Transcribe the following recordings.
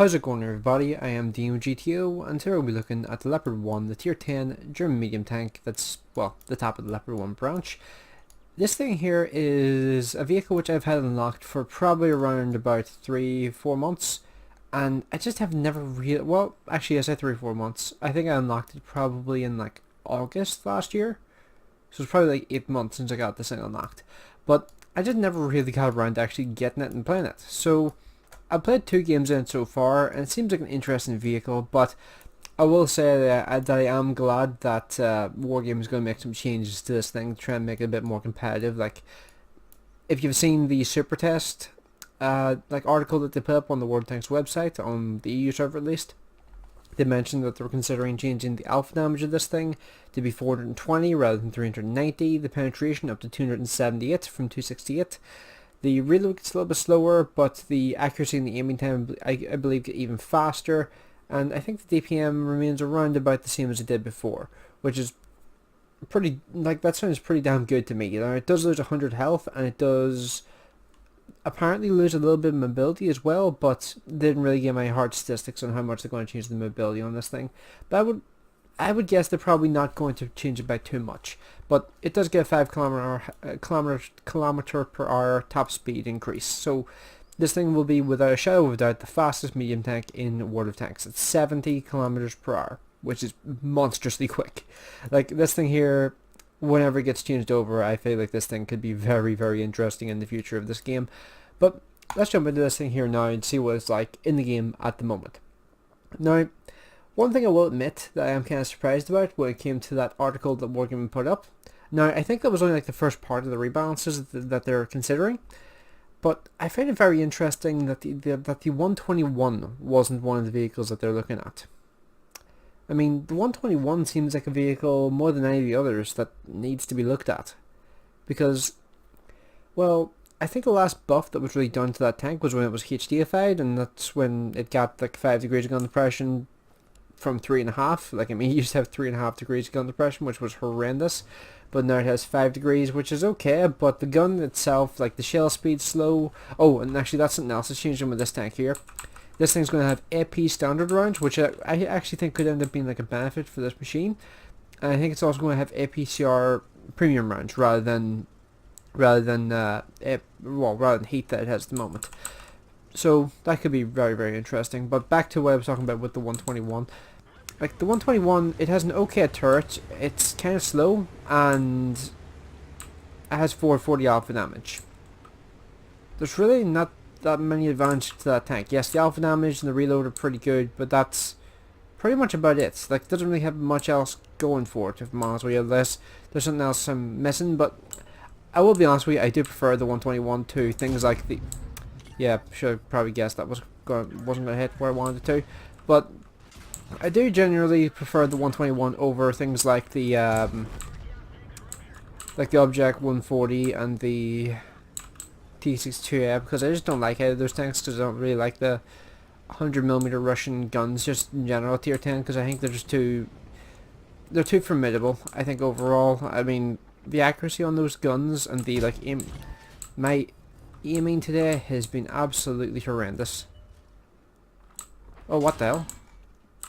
How's it going, everybody? I am DeanoGTO, and today we'll be looking at the Leopard 1, the tier 10 German medium tank that's, well, the top of the Leopard 1 branch. This thing here is a vehicle which I've had unlocked for probably around about 3-4 months, and I just have never really, well, actually I said 3-4 months. I think I unlocked it probably in like August last year, so it's probably like 8 months since I got this thing unlocked. But I just never really got around to actually getting it and playing it. So I've played 2 games in it so far, and it seems like an interesting vehicle, but I will say that I am glad that Wargame is going to make some changes to this thing to try and make it a bit more competitive. Like, if you've seen the Super Test article that they put up on the World Tanks website, on the EU server at least, they mentioned that they were considering changing the alpha damage of this thing to be 420 rather than 390, the penetration up to 278 from 268. The reload gets a little bit slower, but the accuracy and the aiming time, I believe, get even faster. And I think the DPM remains around about the same as it did before, which is pretty, like, that sounds pretty damn good to me. You know, it does lose 100 health, and it does apparently lose a little bit of mobility as well, but didn't really give my hard statistics on how much they're going to change the mobility on this thing. But I would guess they're probably not going to change it by too much, but it does get a 5 kilometer per hour top speed increase. So this thing will be, without a shadow of a doubt, the fastest medium tank in World of Tanks. It's 70 kilometers per hour, which is monstrously quick. Like, this thing here, whenever it gets changed over, I feel like this thing could be very, very interesting in the future of this game. But let's jump into this thing here now and see what it's like in the game at the moment. Now, one thing I will admit that I am kind of surprised about when it came to that article that Wargame put up. Now, I think that was only like the first part of the rebalances that they're considering, but I find it very interesting that the 121 wasn't one of the vehicles that they're looking at. I mean, the 121 seems like a vehicle more than any of the others that needs to be looked at, because, well, I think the last buff that was really done to that tank was when it was HDified, and that's when it got like 5 degrees of gun depression from 3.5. Like, I mean, it used to have 3.5 degrees gun depression, which was horrendous, but now it has 5 degrees, which is okay. But the gun itself, like the shell speed slow. Oh, and actually that's something else that's changed with this tank here. This thing's going to have AP standard rounds, which I actually think could end up being like a benefit for this machine. And I think it's also going to have APCR premium rounds rather than heat that it has at the moment. So that could be very, very interesting. But back to what I was talking about with the 121. Like, the 121, it has an okay turret, it's kind of slow, and it has 440 alpha damage. There's really not that many advantages to that tank. Yes, the alpha damage and the reload are pretty good, but that's pretty much about it. Like, it doesn't really have much else going for it, if I'm honest with you, unless there's something else I'm missing. But I will be honest with you, I do prefer the 121 to things like the... Yeah, should have probably guessed that wasn't going to hit where I wanted it to. But I do generally prefer the 121 over things like the Object 140 and the T62A, because I just don't like either of those tanks, because I don't really like the 100mm Russian guns just in general tier 10, because I think they're too formidable, I think, overall. I mean, the accuracy on those guns and the my aiming today has been absolutely horrendous. Oh, what the hell?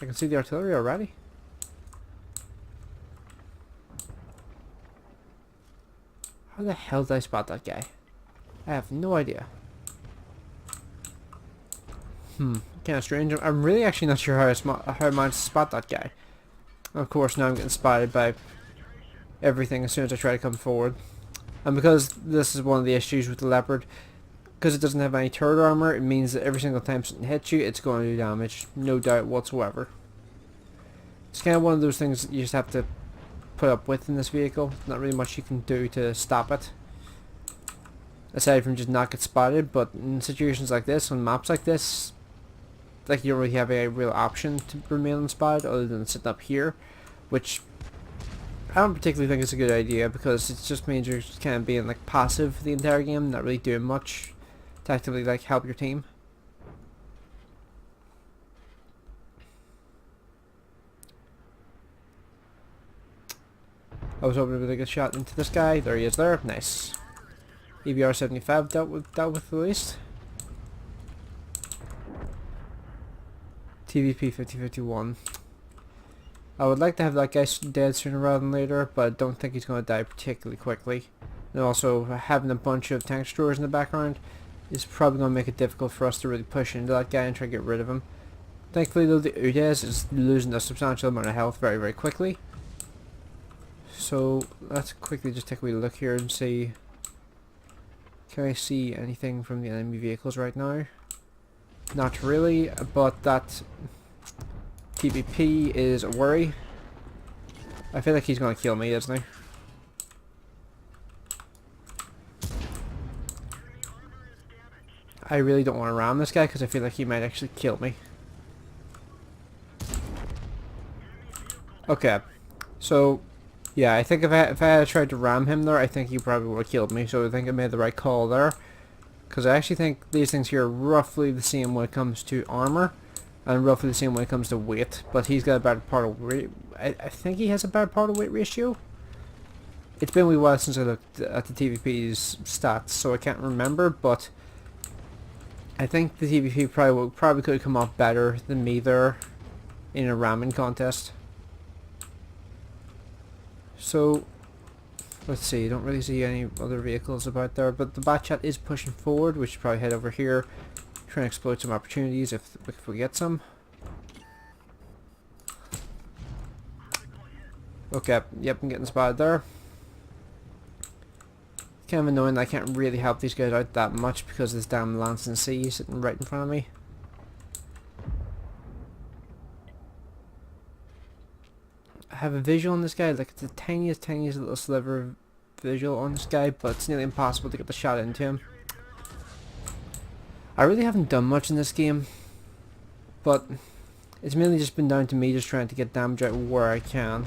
I can see the artillery already. How the hell did I spot that guy? I have no idea. Kind of strange. I'm really actually not sure how I managed to spot that guy. Of course, now I'm getting spotted by everything as soon as I try to come forward. And because this is one of the issues with the Leopard, because it doesn't have any turret armor, it means that every single time something hits you, it's going to do damage. No doubt whatsoever. It's kind of one of those things that you just have to put up with in this vehicle. Not really much you can do to stop it, aside from just not get spotted. But in situations like this, on maps like this, like, you don't really have a real option to remain unspotted other than sitting up here, which I don't particularly think is a good idea, because it just means you're just kind of being like passive the entire game, not really doing much to actively like help your team. I was hoping to really get a shot into this guy. There he is there. Nice. EBR 75 dealt with at least. TVP 5051. I would like to have that guy dead sooner rather than later, but I don't think he's going to die particularly quickly. And also, having a bunch of tank destroyers in the background is probably going to make it difficult for us to really push into that guy and try to get rid of him. Thankfully though, the Udes is losing a substantial amount of health very, very quickly. So let's quickly just take a wee look here and see. Can I see anything from the enemy vehicles right now? Not really, but that TVP is a worry. I feel like he's going to kill me, isn't he? I really don't want to ram this guy because I feel like he might actually kill me. Okay, so yeah, I think if I had tried to ram him there, I think he probably would have killed me. So I think I made the right call there, because I actually think these things here are roughly the same when it comes to armor, and roughly the same when it comes to weight. But he's got a better part of weight. I think he has a better part of weight ratio. It's been a wee while since I looked at the TVP's stats, so I can't remember. But I think the TVP probably could have come off better than me there in a ramming contest. So, let's see, don't really see any other vehicles about there, but the Batchat is pushing forward. We should probably head over here, try and exploit some opportunities if we get some. Okay, yep, I'm getting spotted there. Kind of annoying that I can't really help these guys out that much because this damn Lance and C sitting right in front of me. I have a visual on this guy, like it's the tiniest little sliver of visual on this guy, but it's nearly impossible to get the shot into him. I really haven't done much in this game, but it's mainly just been down to me just trying to get damage out where I can.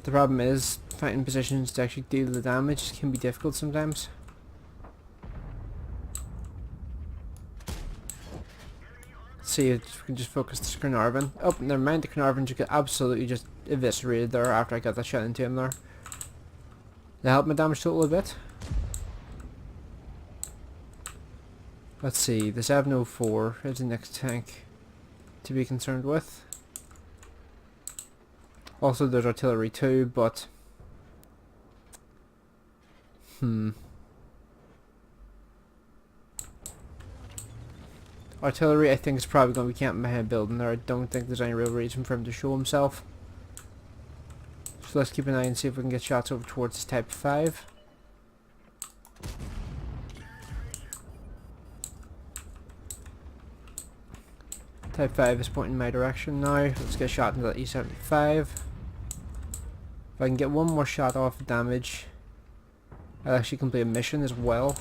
The problem is, fighting positions to actually deal the damage can be difficult sometimes. See if we can just focus this Carnarvon. Oh, never mind, the Carnarvon just got absolutely just eviscerated there after I got that shot into him there. That helped my damage total a bit. Let's see, the 704 is the next tank to be concerned with. Also there's artillery too, but artillery I think is probably going to be camping behind a building there. I don't think there's any real reason for him to show himself. So let's keep an eye and see if we can get shots over towards this Type 5. Type 5 is pointing in my direction now. Let's get a shot into that E75. If I can get one more shot off of damage, I'll actually complete a mission as well.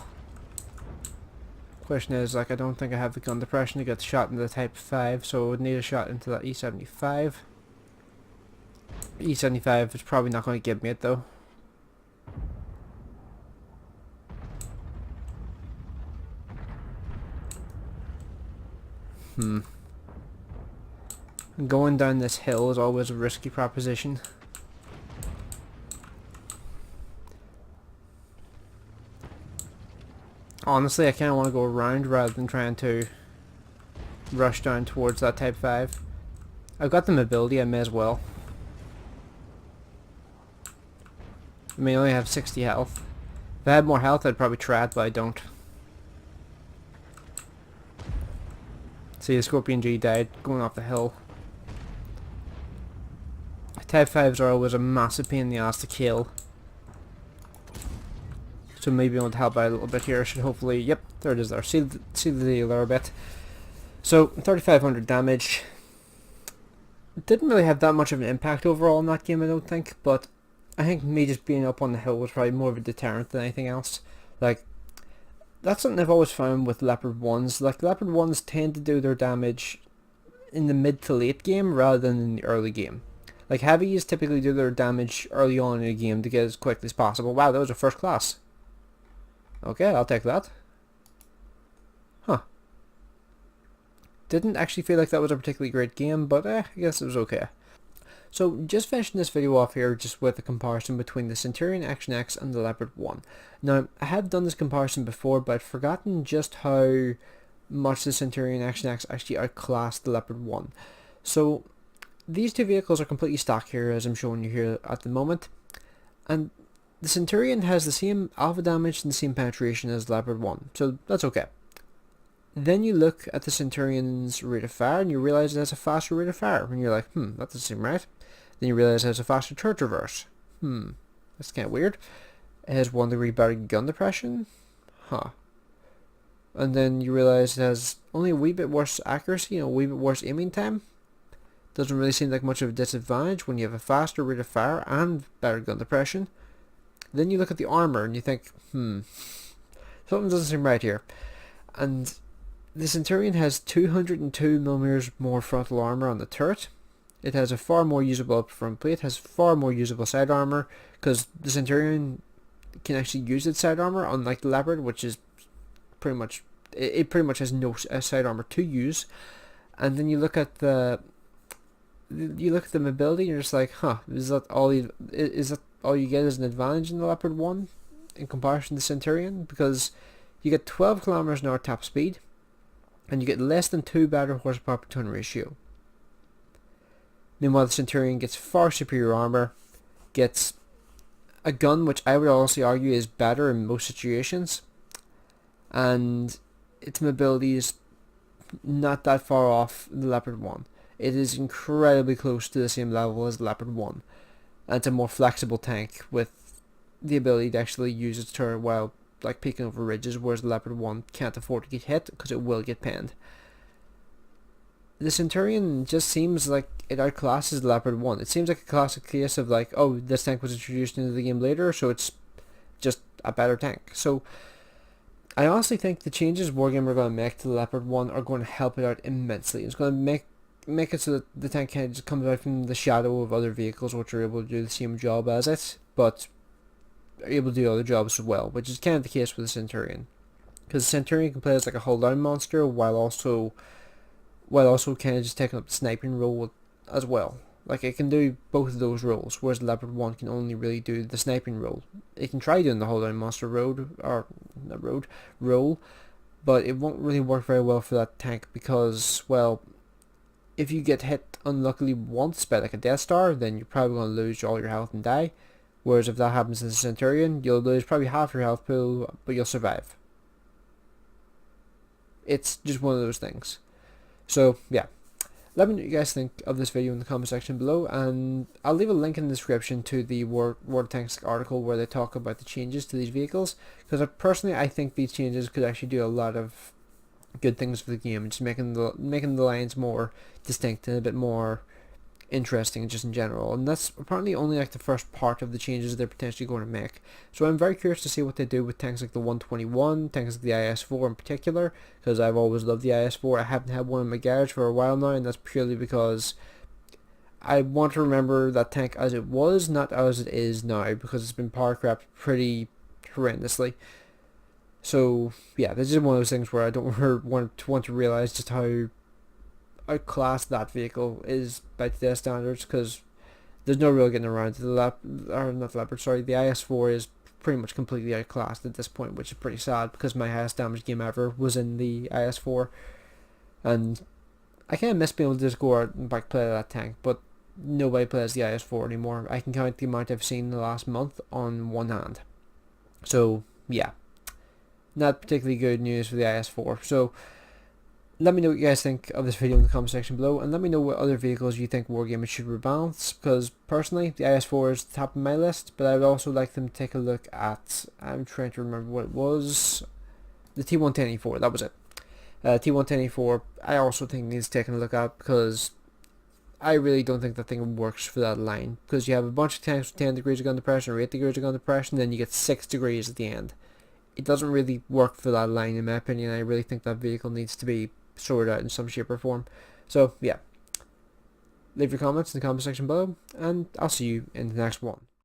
Question is, like, I don't think I have the gun depression to get the shot into the Type 5, so I would need a shot into that E75. E75 is probably not going to give me it though. Going down this hill is always a risky proposition. Honestly, I kind of want to go around rather than trying to rush down towards that Type 5. I've got the mobility, I may as well. I may only have 60 health. If I had more health, I'd probably try it, but I don't. See, the Scorpion G died going off the hill. Type 5s are always a massive pain in the ass to kill. So maybe I want to help out a little bit here. Should hopefully, yep, there it is there. See the deal there a bit. So 3,500 damage. Didn't really have that much of an impact overall in that game, I don't think. But I think me just being up on the hill was probably more of a deterrent than anything else. Like, that's something I've always found with Leopard 1s. Like, Leopard 1s tend to do their damage in the mid to late game rather than in the early game. Like, heavies typically do their damage early on in a game to get as quickly as possible. Wow, that was a first class. Okay, I'll take that. Huh. Didn't actually feel like that was a particularly great game, but I guess it was okay. So, just finishing this video off here just with a comparison between the Centurion Action X and the Leopard 1. Now, I have done this comparison before, but I've forgotten just how much the Centurion Action X actually outclassed the Leopard 1. So these two vehicles are completely stock here, as I'm showing you here at the moment, and the Centurion has the same alpha damage and the same penetration as the Leopard 1, so that's okay. Then you look at the Centurion's rate of fire and you realize it has a faster rate of fire, and you're like, that doesn't seem right. Then you realize it has a faster turret reverse. That's kind of weird. It has 1 degree better gun depression. And then you realize it has only a wee bit worse accuracy and a wee bit worse aiming time. Doesn't really seem like much of a disadvantage when you have a faster rate of fire and better gun depression. Then you look at the armor and you think, something doesn't seem right here. And the Centurion has 202mm more frontal armor on the turret. It has a far more usable upper front plate, has far more usable side armor, because the Centurion can actually use its side armor, unlike the Leopard, which is pretty much, it pretty much has no side armor to use. And then you look at the mobility and you're just like, is that all you get as an advantage in the Leopard 1 in comparison to the Centurion? Because you get 12 kilometers an hour top speed, and you get less than 2 battery horsepower per ton ratio. Meanwhile, the Centurion gets far superior armor, gets a gun which I would also argue is better in most situations, and its mobility is not that far off the Leopard 1. It is incredibly close to the same level as the Leopard 1, and it's a more flexible tank with the ability to actually use its turret while peeking over ridges, whereas the Leopard 1 can't afford to get hit because it will get penned. The Centurion just seems like it outclasses the Leopard 1. It seems like a classic case of this tank was introduced into the game later, so it's just a better tank. So I honestly think the changes Wargaming are going to make to the Leopard 1 are going to help it out immensely. It's going to make it so that the tank kind of just comes out from the shadow of other vehicles which are able to do the same job as it, but are able to do other jobs as well, which is kind of the case with the Centurion. Because the Centurion can play as like a hull down monster while also kind of just taking up the sniping role as well. Like, it can do both of those roles, whereas the Leopard 1 can only really do the sniping role. It can try doing the hull down monster role, but it won't really work very well for that tank because, well, if you get hit unluckily once by like a Death Star, then you're probably going to lose all your health and die. Whereas if that happens to the Centurion, you'll lose probably half your health pool, but you'll survive. It's just one of those things. So, yeah. Let me know what you guys think of this video in the comment section below, and I'll leave a link in the description to the World of Tanks article where they talk about the changes to these vehicles, because I think these changes could actually do a lot of good things for the game, just making the lines more distinct and a bit more interesting just in general. And that's apparently only like the first part of the changes they're potentially going to make. So I'm very curious to see what they do with tanks like the 121, tanks like the IS-4 in particular, because I've always loved the IS-4. I haven't had one in my garage for a while now, and that's purely because I want to remember that tank as it was, not as it is now, because it's been power crept pretty horrendously. So yeah, this is one of those things where I don't want to realize just how outclassed that vehicle is by today's standards, because there's no real getting around to the IS-4 is pretty much completely outclassed at this point, which is pretty sad because my highest damage game ever was in the IS-4, and I kind of miss being able to just go out and play that tank, but nobody plays the IS-4 anymore. I can count the amount I've seen in the last month on one hand. So yeah, not particularly good news for the IS-4. So let me know what you guys think of this video in the comment section below, and let me know what other vehicles you think Wargaming should rebalance, because personally the IS-4 is the top of my list, but I would also like them to take a look at, I'm trying to remember what it was, the T110E4, that was it. T110E4 I also think needs taking a look at, because I really don't think that thing works for that line, because you have a bunch of tanks with 10 degrees of gun depression or 8 degrees of gun depression, then you get 6 degrees at the end. It doesn't really work for that line in my opinion. I really think that vehicle needs to be sorted out in some shape or form. So yeah, leave your comments in the comment section below, and I'll see you in the next one.